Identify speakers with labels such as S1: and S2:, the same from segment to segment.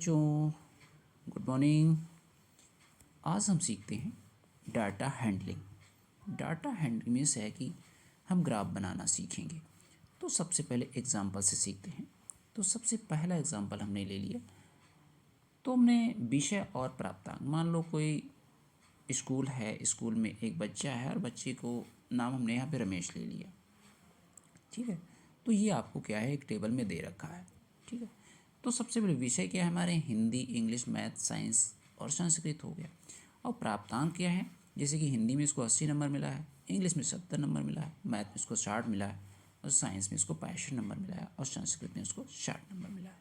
S1: बच्चों, good morning. आज हम सीखते हैं data handling. Data handling means है कि हम ग्राफ बनाना सीखेंगे। तो सबसे पहले एग्जाम्पल से सीखते हैं। तो सबसे पहला एग्जाम्पल हमने ले लिया। तो हमने विषय और प्राप्तांक, मान लो कोई स्कूल है, स्कूल में एक बच्चा है और बच्चे को नाम हमने यहाँ पे रमेश ले लिया। ठीक है, तो ये आपको क्या है, एक टेबल में दे रखा है। ठीक है, तो सबसे पहले विषय क्या है हमारे, हिंदी, इंग्लिश, मैथ, साइंस और संस्कृत हो गया। और प्राप्तांक क्या है, जैसे कि हिंदी में इसको 80 नंबर मिला है, इंग्लिश में 70 नंबर मिला है, मैथ में इसको 60 मिला है और साइंस में इसको 65 नंबर मिला है और संस्कृत में इसको 60 नंबर मिला है।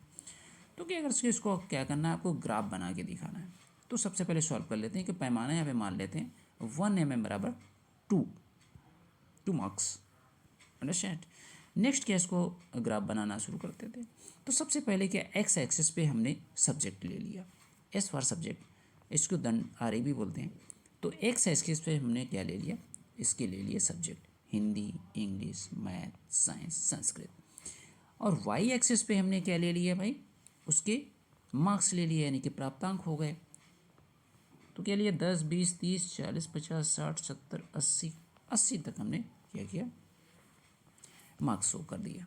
S1: तो क्या अगर इसको क्या करना है, आपको ग्राफ बना के दिखाना है। तो सबसे पहले सॉल्व कर लेते हैं कि पैमाना यहाँ पे मान लेते हैं 1 mm बराबर 2 मार्क्स। अंडरस्टैंड। नेक्स्ट क्या, इसको ग्राफ बनाना शुरू करते थे। तो सबसे पहले क्या, एक्स एक्सिस पे हमने सब्जेक्ट ले लिया, एस फॉर सब्जेक्ट, इसको दंड आर भी बोलते हैं। तो एक्स एक्सिस पे हमने क्या ले लिया, इसके ले लिए subject, Hindi, English, math, science, Sanskrit. और वाई एक्सिस पे हमने क्या ले लिया भाई, उसके मार्क्स ले लिए, यानी कि प्राप्तांक हो गए। तो क्या लिया, 10, 20, 30, 40, 50, 60, 70, 80 तक हमने क्या किया, मार्क्स शो कर दिया।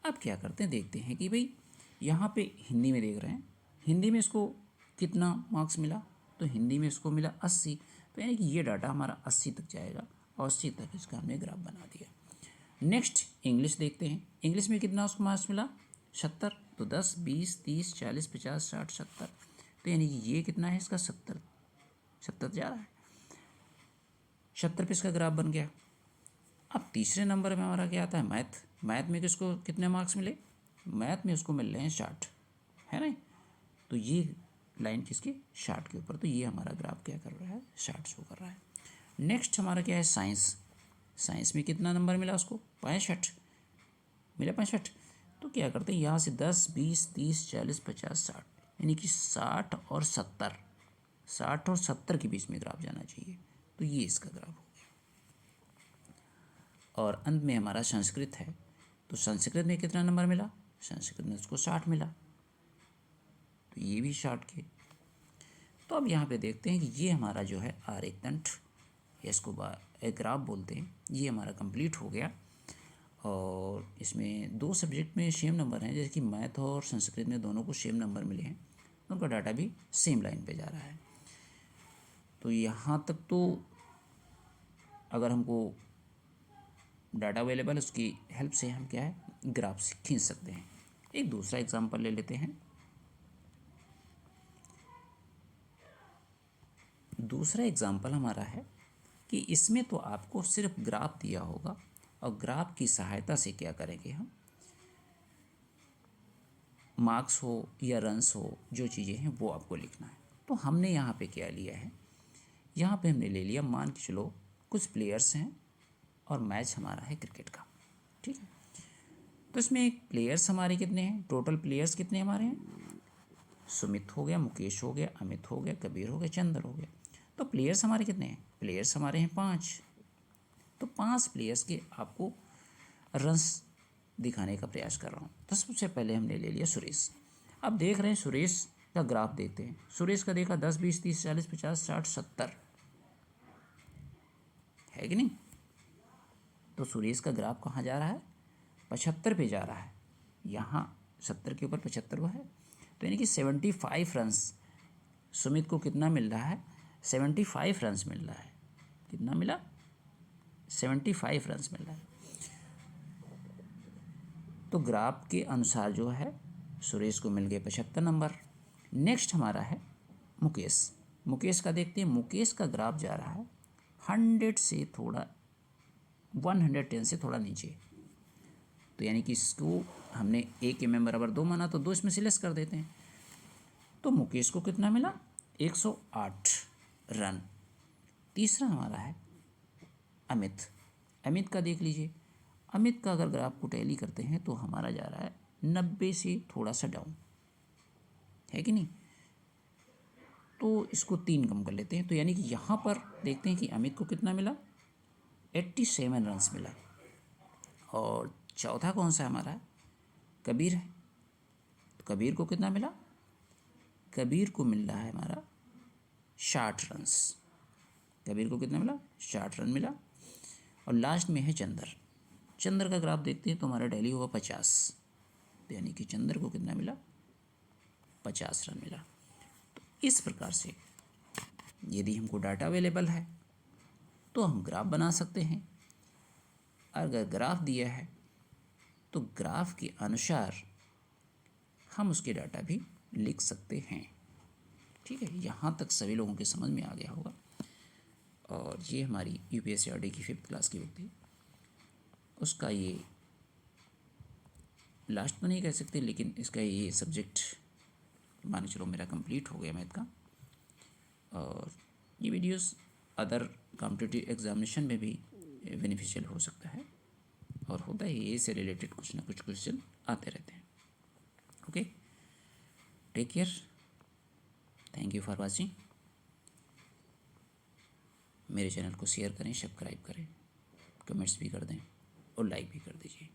S1: अब क्या करते हैं, देखते हैं कि भाई यहाँ पे हिंदी में देख रहे हैं, हिंदी में इसको कितना मार्क्स मिला, तो हिंदी में इसको मिला 80। तो यानी कि ये डाटा हमारा 80 तक जाएगा और 80 तक इसका हमने ग्राफ बना दिया। नेक्स्ट इंग्लिश देखते हैं, इंग्लिश में कितना उसको मार्क्स मिला, 70। तो 10, 20, 30, 40, 50, 60, 70। तो यानी कि ये कितना है, इसका 70 जा रहा है, 70 पे इसका ग्राफ बन गया। अब तीसरे नंबर में हमारा क्या आता है, मैथ। मैथ में किसको कितने मार्क्स मिले, मैथ में उसको मिल रहे हैं 60, है ना। तो ये लाइन किसकी, 60 के ऊपर। तो ये हमारा ग्राफ क्या कर रहा है, 60 शो कर रहा है। नेक्स्ट हमारा क्या है, साइंस। साइंस में कितना नंबर मिला उसको, 65 मिला, 65। तो क्या करते हैं, यहाँ से 10, 20, 30, 40, 50, 60, यानी कि 60 और 70, 60 और 70 के बीच में ग्राफ जाना चाहिए। तो ये इसका ग्राफ हो गया। और अंत में हमारा संस्कृत है। तो संस्कृत में कितना नंबर मिला, संस्कृत में उसको 60 मिला। तो ये भी 60 के। तो अब यहाँ पे देखते हैं कि ये हमारा जो है आरेखदंड, इसको एक ग्राफ बोलते हैं, ये हमारा कंप्लीट हो गया। और इसमें दो सब्जेक्ट में सेम नंबर हैं, जैसे कि मैथ और संस्कृत में दोनों को सेम नंबर मिले हैं, उनका डाटा भी सेम लाइन पे जा रहा है। तो यहाँ तक तो अगर हमको डाटा अवेलेबल, उसकी हेल्प से हम क्या है, ग्राफ खींच सकते हैं। एक दूसरा एग्जांपल ले लेते हैं। दूसरा एग्जांपल हमारा है कि इसमें तो आपको सिर्फ ग्राफ दिया होगा और ग्राफ की सहायता से क्या करेंगे हम, मार्क्स हो या रन्स हो, जो चीज़ें हैं वो आपको लिखना है। तो हमने यहाँ पे क्या लिया है, यहाँ पे हमने ले लिया, मान के चलो कुछ प्लेयर्स हैं और मैच हमारा है क्रिकेट का। ठीक है, तो इसमें प्लेयर्स हमारे कितने हैं, टोटल प्लेयर्स कितने हमारे हैं, सुमित हो गया, मुकेश हो गया, अमित हो गया, कबीर हो गया, चंदर हो गया। तो प्लेयर्स हमारे कितने हैं, प्लेयर्स हमारे हैं 5। तो 5 प्लेयर्स के आपको रन्स दिखाने का प्रयास कर रहा हूँ। तो सबसे पहले हमने ले लिया सुरेश। अब देख रहे हैं सुरेश का ग्राफ देखते हैं। सुरेश का देखा 10, 20, 30, 40, 50, 60, 70, है कि नहीं। तो सुरेश का ग्राफ कहाँ जा रहा है, 75 पे जा रहा है। यहाँ 70 के ऊपर 75 वो है, तो यानी कि 75 रन्स सुमित को कितना मिल रहा है, 75 रन्स मिल रहा है। कितना मिला, 75 रन्स मिल रहा है। तो ग्राफ के अनुसार जो है सुरेश को मिल गए 75 नंबर। नेक्स्ट हमारा है मुकेश। मुकेश का देखते हैं, मुकेश का ग्राफ जा रहा है 100 से थोड़ा 110 से थोड़ा नीचे। तो यानी कि इसको हमने ए के में बराबर 2 माना, तो 2 इसमें से लेस कर देते हैं। तो मुकेश को कितना मिला, 108 रन। तीसरा हमारा है अमित। अमित का देख लीजिए, अमित का अगर ग्राफ को टैली करते हैं तो हमारा जा रहा है 90 से थोड़ा सा डाउन, है कि नहीं। तो इसको 3 कम कर लेते हैं। तो यानी कि यहाँ पर देखते हैं कि अमित को कितना मिला, 87 रन्स मिला। और चौथा कौन सा हमारा, कबीर है। तो कबीर को कितना मिला, कबीर को मिल रहा है हमारा 60 रन्स। कबीर को कितना मिला? 60 रन मिला। और लास्ट में है चंदर। चंदर का ग्राफ देखते हैं तो हमारा डेली हुआ 50, यानी कि चंदर को कितना मिला? 50 रन मिला। तो इस प्रकार से यदि हमको डाटा अवेलेबल है तो हम ग्राफ बना सकते हैं। अगर ग्राफ दिया है तो ग्राफ के अनुसार हम उसके डाटा भी लिख सकते हैं। ठीक है, यहाँ तक सभी लोगों के समझ में आ गया होगा। और ये हमारी यूपीएससी की 5th क्लास की बुक थी, उसका ये लास्ट तो नहीं कह सकते, लेकिन इसका ये सब्जेक्ट मान चलो मेरा कंप्लीट हो गया मैथ का। और ये वीडियोस अदर कॉम्पिटिटिव एग्जामिनेशन में भी बेनिफिशियल हो सकता है, और होता है ये से रिलेटेड कुछ ना कुछ क्वेश्चन आते रहते हैं। Okay, take care, thank you for watching. मेरे चैनल को शेयर करें, सब्सक्राइब करें, कमेंट्स भी कर दें और लाइक भी कर दीजिए।